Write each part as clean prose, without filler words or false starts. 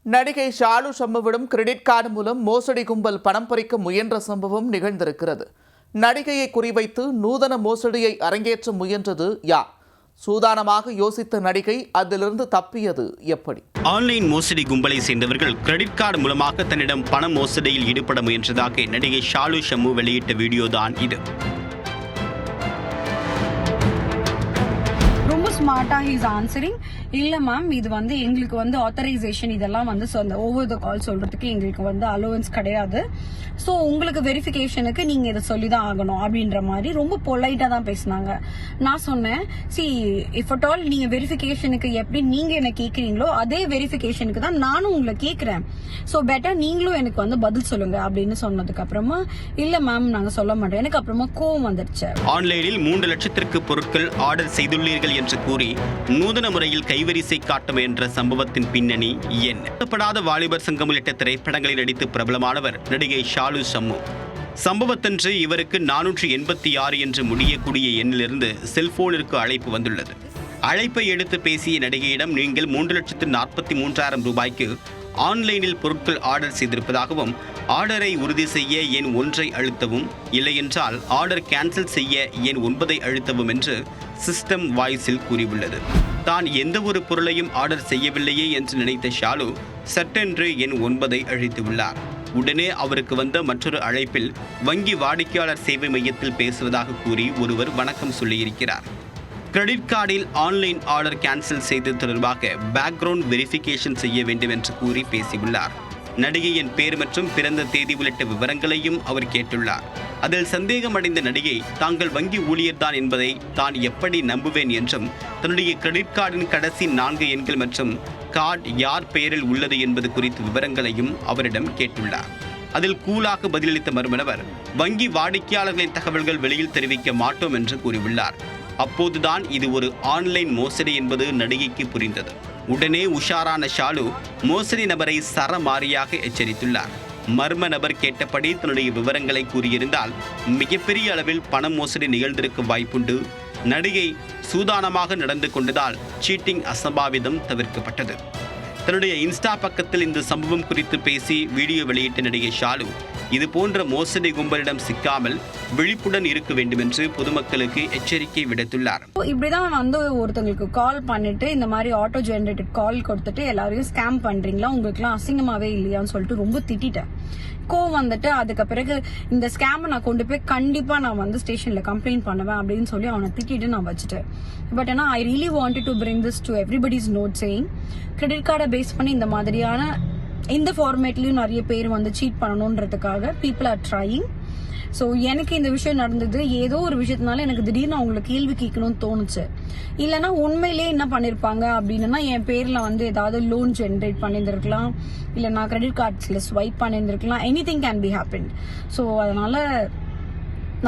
நடிகை Shalu சம்முவிடம் credit card மூலம் மோசடி கும்பல் பணம் பறிக்க முயன்ற சம்பவம் நிகழ்ந்திருக்கிறது. நடிகையை குறிவைத்து நூதன மோசடியை அரங்கேற்ற முயன்றது யார்? சூதானமாக யோசித்த நடிகை அதிலிருந்து தப்பியது எப்படி? ஆன்லைன் மோசடி கும்பலை சேர்ந்தவர்கள் கிரெடிட் கார்டு மூலமாக தன்னிடம் பண மோசடியில் ஈடுபட முயன்றதாக நடிகை ஷாலு சம்மு வெளியிட்ட வீடியோ தான் இது. ரொம்ப ஸ்மார்ட்டா ஹீஸ் ஆன்சரிங். இல்ல மேம், இது எங்களுக்கு ஆத்தரைசேஷன் இதெல்லாம் ஓவர் த கால் சொல்றதுக்கு எங்களுக்கு அலோவன்ஸ் கிடையாது. ஸோ உங்களுக்கு வெரிஃபிகேஷனுக்கு நீங்க இதை சொல்லிதான் ஆகணும் அப்படின்ற மாதிரி ரொம்ப பொலைட்டா தான் பேசினாங்க. நான் சொன்னேன், சி இஃப் அட் ஆல் நீங்க வெரிஃபிகேஷனுக்கு எப்படி நீங்க என்ன கேக்குறீங்களோ அதே வெரிஃபிகேஷனுக்கு தான் நானும் உங்களை கேட்கிறேன். ஸோ பெட்டர் நீங்களும் எனக்கு பதில் சொல்லுங்க அப்படின்னு சொன்னதுக்கு அப்புறமா இல்ல மேம் நாங்க சொல்ல மாட்டோம். எனக்கு அப்புறமா கோவம் வந்துருச்சு. ஆன்லைனில் 3 லட்சத்திற்கு பொருட்கள் ஆர்டர் செய்துள்ளீர்கள் என்று கூறி நூதன முறையில் கைவரிசை காட்ட முயன்ற சம்பவத்தின் பின்னணி என்ன? வாலிபர் சங்கம் உள்ளிட்ட திரைப்படங்களில் நடித்து பிரபலமானவர் நடிகை ஷாலு சம்மு. சம்பவத்தன்று இவருக்கு 486 என்று முடியக்கூடிய எண்ணிலிருந்து செல்போனிற்கு அழைப்பு வந்துள்ளது. அழைப்பை எடுத்து பேசிய நடிகையிடம் நீங்கள் 3,43,000 ரூபாய்க்கு ஆன்லைனில் பொருட்கள் ஆர்டர் செய்திருப்பதாகவும் ஆர்டரை உறுதி செய்ய எண் 1 அழுத்தவும், இல்லையென்றால் ஆர்டர் கேன்சல் செய்ய எண் 9 அழுத்தவும் என்று சிஸ்டம் வாய்ஸில் கூறியுள்ளது. தான் எந்த ஒரு பொருளையும் ஆர்டர் செய்யவில்லையே என்று நினைத்த ஷாலு சட்டென்று எண் 9 அழுத்தியுள்ளார். உடனே அவருக்கு வந்த மற்றொரு அழைப்பில் வங்கி வாடிக்கையாளர் சேவை மையத்தில் பேசுவதாக கூறி ஒருவர் வணக்கம் சொல்லியிருக்கிறார். கிரெடிட் கார்டில் ஆன்லைன் ஆர்டர் கேன்சல் செய்தது தொடர்பாக பேக்ரவுண்ட் வெரிஃபிகேஷன் செய்ய வேண்டும் என்று கூறி பேசியுள்ளார். நடிகையின் பேர் மற்றும் பிறந்த தேதி உள்ளிட்ட விவரங்களையும் அவர் கேட்டுள்ளார். அதில் சந்தேகமடைந்த நடிகை தாங்கள் வங்கி ஊழியர்தான் என்பதை தான் எப்படி நம்புவேன் என்றும் தன்னுடைய கிரெடிட் கார்டின் கடைசி 4 எண்கள் மற்றும் கார்டு யார் பெயரில் உள்ளது என்பது குறித்த விவரங்களையும் அவரிடம் கேட்டுள்ளார். அதில் கூலாக பதிலளித்த மர்மநபர் வங்கி வாடிக்கையாளர்களின் தகவல்கள் வெளியில் தெரிவிக்க மாட்டோம் என்று கூறியுள்ளார். அப்போதுதான் இது ஒரு ஆன்லைன் மோசடி என்பது நடிகைக்கு புரிந்தது. உடனே உஷாரான ஷாலு மோசடி நபரை சரமாரியாக எச்சரித்துள்ளார். மர்ம நபர் கேட்டபடி தன்னுடைய விவரங்களை கூறியிருந்தால் மிகப்பெரிய அளவில் பண மோசடி நிகழ்ந்திருக்க வாய்ப்புண்டு. நடிகை சூதானமாக நடந்து கொண்டதால் சீட்டிங் அசம்பாவிதம் தவிர்க்கப்பட்டது. தன்னுடைய இன்ஸ்டா பக்கத்தில் இந்த சம்பவம் குறித்து பேசி வீடியோ வெளியிட்ட நடிகை ஷாலு இது போன்ற மோசடி கும்பலிடம் சிக்காமல் விழிப்புடன் இருக்க வேண்டும் என்று பொதுமக்களுக்கு எச்சரிக்கை விடுத்துள்ளார். இப்படிதான் ஒருத்தங்களுக்கு கால் பண்ணிட்டு இந்த மாதிரி ஆட்டோ ஜெனரேட்டட் கால் கொடுத்துட்டு எல்லாரையும் ஸ்கேம் பண்றீங்களா, உங்களுக்குலாம் அசிங்கமாவே இல்லையான்னு சொல்லிட்டு ரொம்ப திட்டிட்டேன். கோவம் வந்துட்டு அதுக்கு பிறகு இந்த ஸ்கேமை நான் கொண்டு போய் கண்டிப்பா நான் ஸ்டேஷன்ல கம்ப்ளைண்ட் பண்ணுவேன் அப்படின்னு சொல்லி அவனை திட்டிட்டு நான் வச்சுட்டேன். பட் ஆனா I really wanted to bring this to everybody's note saying credit கார்டை பேஸ் பண்ணி இந்த மாதிரியான இந்த ஃபார்மேட்லயும் நிறைய பேர் சீட் பண்ணணும்ன்றதுக்காக பீப்புள் ஆர் ட்ரையிங். ஸோ எனக்கு இந்த விஷயம் நடந்தது ஏதோ ஒரு விஷயத்தினால எனக்கு திடீர்னு அவங்களை கேள்வி கேட்கணும்னு தோணுச்சு. இல்லைன்னா உண்மையிலே என்ன பண்ணிருப்பாங்க அப்படின்னா என் பேர்ல ஏதாவது லோன் ஜென்ரேட் பண்ணியிருந்திருக்கலாம், இல்லை நான் கிரெடிட் கார்ட்ஸ்ல ஸ்வைப் பண்ணியிருந்திருக்கலாம். Anything can be happen. ஸோ அதனால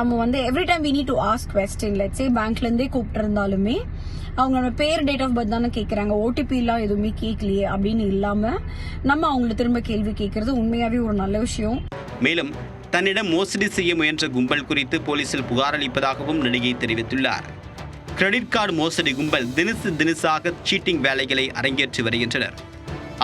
நம்ம every time we need to ask question. Let's say பேங்க்ல இருந்தே கூப்பிட்டு இருந்தாலுமே அவங்களோட பேர், டேட் ஆஃப் பர்த் தானே கேட்கறாங்க, ஓடிபி எல்லாம் எதுவுமே கேட்கலையே அப்படின்னு இல்லாம நம்ம அவங்களை திரும்ப கேள்வி கேட்கறது உண்மையாவே ஒரு நல்ல விஷயம். மேலும் தன்னிடம் மோசடி செய்ய முயன்ற கும்பல் குறித்து போலீசில் புகார் அளிப்பதாகவும் நடிகை தெரிவித்துள்ளார். கிரெடிட் கார்டு மோசடி கும்பல் தினசாக சீட்டிங் வேலைகளை அரங்கேற்றி வருகின்றனர்.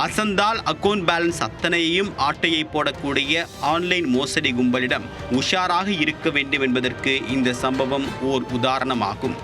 அசந்தால் அக்கவுண்ட் பேலன்ஸ் அத்தனையையும் ஆட்டையை போடக்கூடிய ஆன்லைன் மோசடி கும்பலிடம் உஷாராக இருக்க வேண்டும் என்பதற்கு இந்த சம்பவம் ஓர் உதாரணமாகும்.